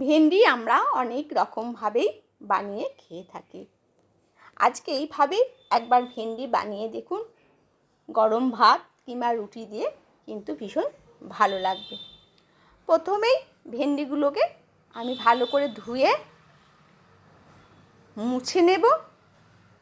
ভেন্ডি আমরা অনেক রকমভাবেই বানিয়ে খেয়ে থাকি। আজকে এইভাবে একবার ভেন্ডি বানিয়ে দেখুন, গরম ভাত কিংবা রুটি দিয়ে কিন্তু ভীষণ ভালো লাগবে। প্রথমেই ভেন্ডিগুলোকে আমি ভালো করে ধুয়ে মুছে নেব,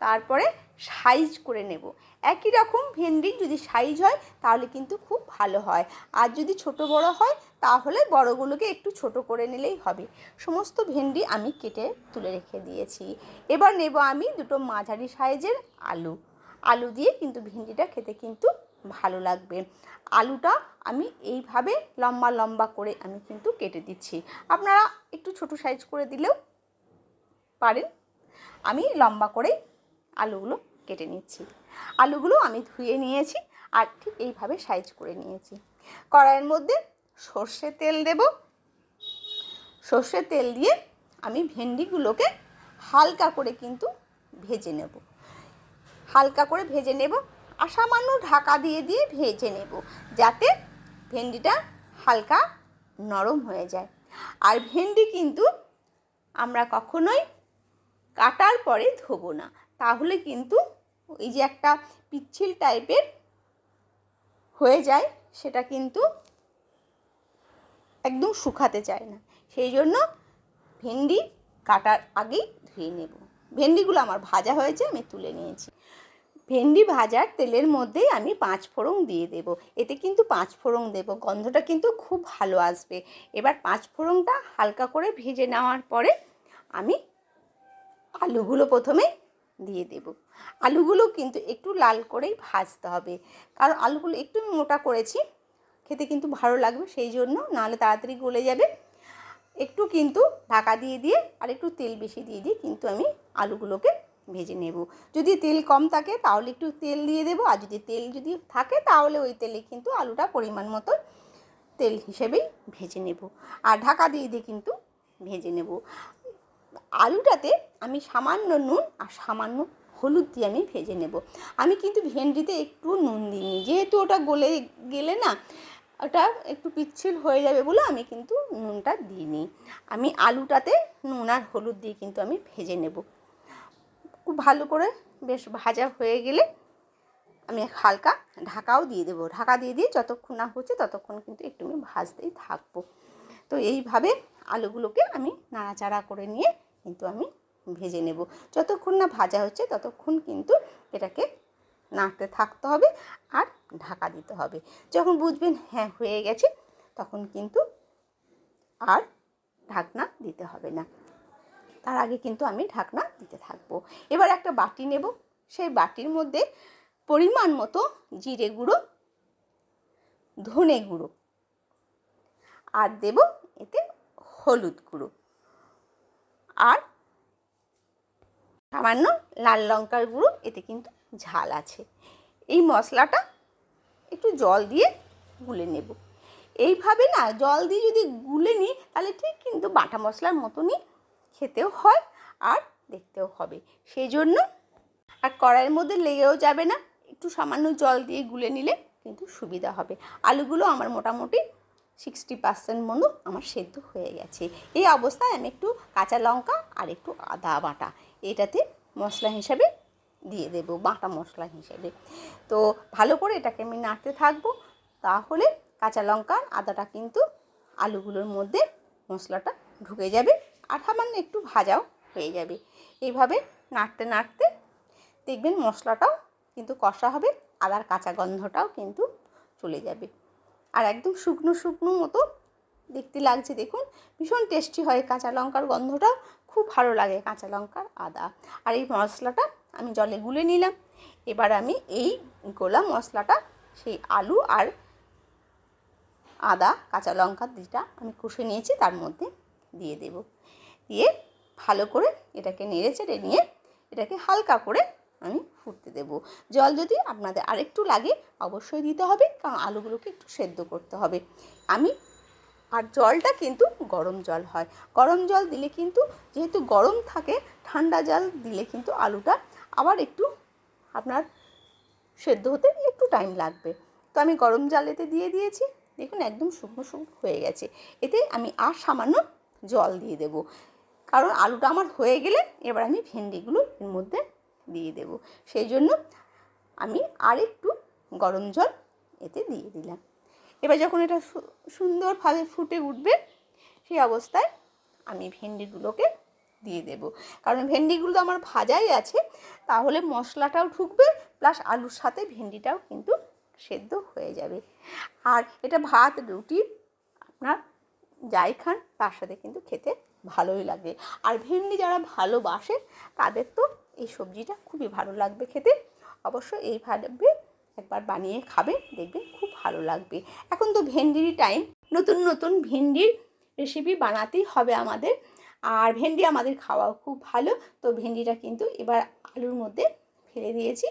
তারপরে সাইজ করে নেব। একই রকম ভেন্ডি যদি সাইজ হয় তাহলে কিন্তু খুব ভালো হয়, আর যদি ছোট বড় হয় তাহলে বড়গুলোকে একটু ছোট করে নিলেই হবে। সমস্ত ভেন্ডি আমি কেটে তুলে রেখে দিয়েছি। এবার নেব আমি দুটো মাঝারি সাইজের আলু দিয়ে কিন্তু ভেন্ডিটা খেতে কিন্তু ভালো লাগবে। আলুটা আমি এইভাবে লম্বা লম্বা করে আমি কিন্তু কেটে দিচ্ছি, আপনারা একটু ছোট সাইজ করে দিলেও পারেন। আমি লম্বা করে আলুগুলো কেটে নিচ্ছি। আলুগুলো আমি ধুয়ে নিয়েছি আর ঠিক এইভাবে সাইজ করে নিয়েছি। কড়াইয়ের মধ্যে সর্ষে তেল দেব। সর্ষে তেল দিয়ে আমি ভেন্ডিগুলোকে হালকা করে কিন্তু ভেজে নেব। হালকা করে ভেজে নেব আর সামান্য ঢাকা দিয়ে দিয়ে ভেজে নেব, যাতে ভেন্ডিটা হালকা নরম হয়ে যায়। আর ভেন্ডি কিন্তু আমরা কখনোই কাটার পরে ধোবো না, তাহলে কিন্তু এই যে একটা পিচ্ছিল টাইপের হয়ে যায়, সেটা কিন্তু একদম শুকাতে চায় না। সেই জন্য ভেন্ডি কাটার আগেই ধুয়ে নেব। ভেন্ডিগুলো আমার ভাজা হয়েছে, আমি তুলে নিয়েছি। ভেন্ডি ভাজার তেলের মধ্যেই আমি 5 ফোড়ন দিয়ে দেব। এতে কিন্তু 5 ফোড়ন দেব, গন্ধটা কিন্তু খুব ভালো আসবে। এবার 5 ফোড়নটা হালকা করে ভেজে নেওয়ার পরে আমি আলুগুলো প্রথমে দিয়ে দেব। আলুগুলো কিন্তু একটু লাল করেই ভাজতে হবে, কারণ আলুগুলো একটু মোটা করেছি, খেতে কিন্তু ভালো লাগবে সেই জন্য, নাহলে তাড়াতাড়ি গলে যাবে। একটু কিন্তু ঢাকা দিয়ে দিয়ে আর একটু তেল বেশি দিয়ে দিয়ে কিন্তু আমি আলুগুলোকে ভেজে নেব। যদি তেল কম থাকে তাহলে একটু তেল দিয়ে দেবো, আর যদি তেল থাকে তাহলে ওই তেলে কিন্তু আলুটা পরিমাণ মতো তেল হিসেবেই ভেজে নেব, আর ঢাকা দিয়ে দিয়ে কিন্তু ভেজে নেব। আলুটাতে আমি সামান্য নুন আর সামান্য হলুদ দিয়ে আমি ভেজে নেব। আমি কিন্তু ভেন্ডিতে একটু নুন দিইনি, যেহেতু ওটা গলে গেলে না ওটা একটু পিচ্ছিল হয়ে যাবে বলে আমি কিন্তু নুনটা দিইনি। আমি আলুটাতে নুন আর হলুদ দিয়ে কিন্তু আমি ভেজে নেব। খুব ভালো করে বেশ ভাজা হয়ে গেলে আমি হালকা ঢাকাও দিয়ে দেবো। ঢাকা দিয়ে দিয়ে যতক্ষণ না হচ্ছে ততক্ষণ কিন্তু একটু আমি ভাজতেই থাকবো। তো এইভাবে আলুগুলোকে আমি নাড়াচাড়া করে নিয়ে কিন্তু আমি ভেজে নেব। যতক্ষণ না ভাজা হচ্ছে ততক্ষণ কিন্তু এটাকে নাড়তে থাকতে হবে আর ঢাকা দিতে হবে। যখন বুঝবেন হ্যাঁ হয়ে গেছে, তখন কিন্তু আর ঢাকনা দিতে হবে না। তার আগে কিন্তু আমি ঢাকনা দিতে থাকবো। এবার একটা বাটি নেব, সেই বাটির মধ্যে পরিমাণ মতো জিরে গুঁড়ো, ধনে গুঁড়ো আর দেব এতে হলুদ গুঁড়ো আর সামান্য লাল লঙ্কার গুঁড়ো, এতে কিন্তু ঝাল আছে। এই মশলাটা একটু জল দিয়ে গুলে নেব। এইভাবে না জল দিয়ে যদি গুলে নিই তাহলে ঠিক কিন্তু বাটা মশলার মতনই খেতেও হয় আর দেখতেও হবে। সেই জন্য আর কড়াইয়ের মধ্যে লেগেও যাবে না, একটু সামান্য জল দিয়ে গুলে নিলে কিন্তু সুবিধা হবে। আলুগুলো আমার মোটামুটি 60% মতো আমার সেদ্ধ হয়ে গেছে। এই অবস্থায় আমি একটু কাঁচা লঙ্কা আর একটু আদা বাটা এটাতে মশলা হিসাবে দিয়ে দেব, বাটা মশলা হিসেবে। তো ভালো করে এটাকে আমি নাড়তে থাকবো, তাহলে কাঁচা লঙ্কা আদাটা কিন্তু আলুগুলোর মধ্যে মশলাটা ঢুকে যাবে আর সামান্য একটু ভাজাও হয়ে যাবে। এইভাবে নাড়তে নাড়তে দেখবেন মশলাটাও কিন্তু কষা হবে, আদার কাঁচা গন্ধটাও কিন্তু চলে যাবে। আর একদম শুকনো শুকনো মতো দেখতে লাগছে, দেখুন ভীষণ টেস্টি হয়। কাঁচা লঙ্কার গন্ধটাও খুব ভালো লাগে, কাঁচা লঙ্কার আদা। আর এই মশলাটা আমি জলে গুলে নিলাম। এবার আমি এই গোলা মশলাটা সেই আলু আর আদা কাঁচা লঙ্কা যেটা আমি কষে নিয়েছি তার মধ্যে দিয়ে দেব। দিয়ে ভালো করে এটাকে নেড়ে চেড়ে নিয়ে এটাকে হালকা করে আমি ফুটতে দেব। জল যদি আপনাদের আরেকটু লাগে অবশ্যই দিতে হবে, কারণ আলুগুলোকে একটু সেদ্ধ করতে হবে। আর জলটা কিন্তু গরম জল হয়। গরম জল দিলে কিন্তু, যেহেতু গরম থাকে, ঠান্ডা জল দিলে কিন্তু আলুটা আবার একটু আপনার সেদ্ধ হতে একটু টাইম লাগবে। তো আমি গরম জল এতে দিয়ে দিয়েছি, দেখুন একদম শুকনো শুকনো হয়ে গেছে। এতে আমি আর সামান্য জল দিয়ে দেবো, কারণ আলুটা আমার হয়ে গেলে এবার আমি ভেন্ডিগুলো এর মধ্যে দিয়ে দেবো। সেই জন্য আমি আর একটু গরম জল এতে দিয়ে দিলাম। এবার যখন এটা সুন্দরভাবে ফুটে উঠবে সেই অবস্থায় আমি ভেন্ডিগুলোকে দিয়ে দেব, কারণ ভেন্ডিগুলো তো আমার ভাজাই আছে, তাহলে মশলাটাও ঢুকবে প্লাস আলুর সাথে ভেন্ডিটাও কিন্তু সেদ্ধ হয়ে যাবে। আর এটা ভাত রুটি আপনার যাই খান তার সাথে কিন্তু খেতে ভালোই লাগে। আর ভেন্ডি যারা ভালোবাসে তাদের তো এই সবজিটা খুবই ভালো লাগবে খেতে। অবশ্যই এইভাবে একবার বানিয়ে খাবে, দেখবেন খুব ভালো লাগবে। এখন তো ভেন্ডির টাইম, নতুন নতুন ভেন্ডির রেসিপি বানাতেই হবে আমাদের। আর ভেন্ডি আমাদের খাওয়াও খুব ভালো। তো ভেন্ডিটা কিন্তু এবার আলুর মধ্যে ফেলে দিয়েছি,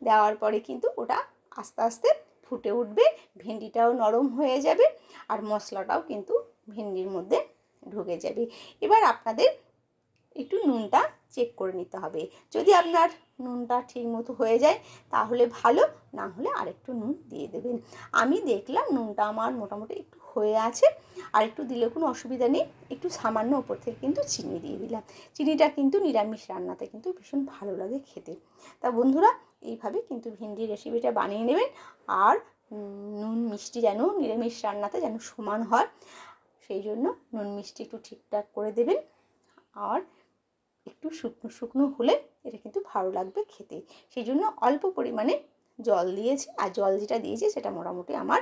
দেওয়ার পরে কিন্তু ওটা আস্তে আস্তে ফুটে উঠবে, ভেন্ডিটাও নরম হয়ে যাবে আর মশলাটাও কিন্তু ভেন্ডির মধ্যে ঢুকে যাবে। এবার আপনাদের একটু নুনটা চেক করে নিতে হবে। যদি আপনার নুনটা ঠিক মতো হয়ে যায় তাহলে ভালো, না হলে আরেকটু নুন দিয়ে দেবেন। আমি দেখলাম নুনটা আমার মোটামুটি একটু হয়ে আছে, আর একটু দিলে কোনো অসুবিধা নেই। একটু সামান্য ওপর থেকে কিন্তু চিনি দিয়ে দিলাম। চিনিটা কিন্তু নিরামিষ রান্নাতে কিন্তু ভীষণ ভালো লাগে খেতে। তা বন্ধুরা, এইভাবে কিন্তু ভেন্ডি রেসিপিটা বানিয়ে নেবেন। আর নুন মিষ্টি যেন নিরামিষ রান্নাতে যেন সমান হয়, সেই জন্য নুন মিষ্টি একটু ঠিকঠাক করে দেবেন। আর একটু শুকনো শুকনো হলে এটা কিন্তু ভালো লাগবে খেতে। সেই জন্য অল্প পরিমাণে জল দিয়েছি, আর জল যেটা দিয়েছি সেটা মোটামুটি আমার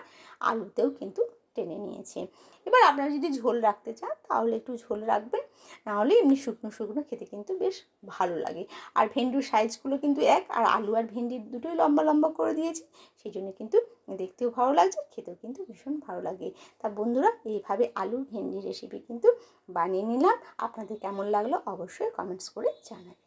আলুতেও কিন্তু টেনে নিয়েছে। এবার আপনারা যদি ঝোল রাখতে চান তাহলে একটু ঝোল রাখবেন, নাহলে এমনি শুকনো শুকনো খেতে কিন্তু বেশ ভালো লাগে। আর ভেন্ডির সাইজগুলো কিন্তু এক, আর আলু আর ভেন্ডি দুটোই লম্বা লম্বা করে দিয়েছি, সেই জন্য কিন্তু দেখতেও ভালো লাগছে, খেতেও কিন্তু ভীষণ ভালো লাগে। তা বন্ধুরা, এইভাবে আলু ভেন্ডি রেসিপি কিন্তু বানিয়ে নিলাম। আপনাদের কেমন লাগলো অবশ্যই কমেন্টস করে জানাবেন।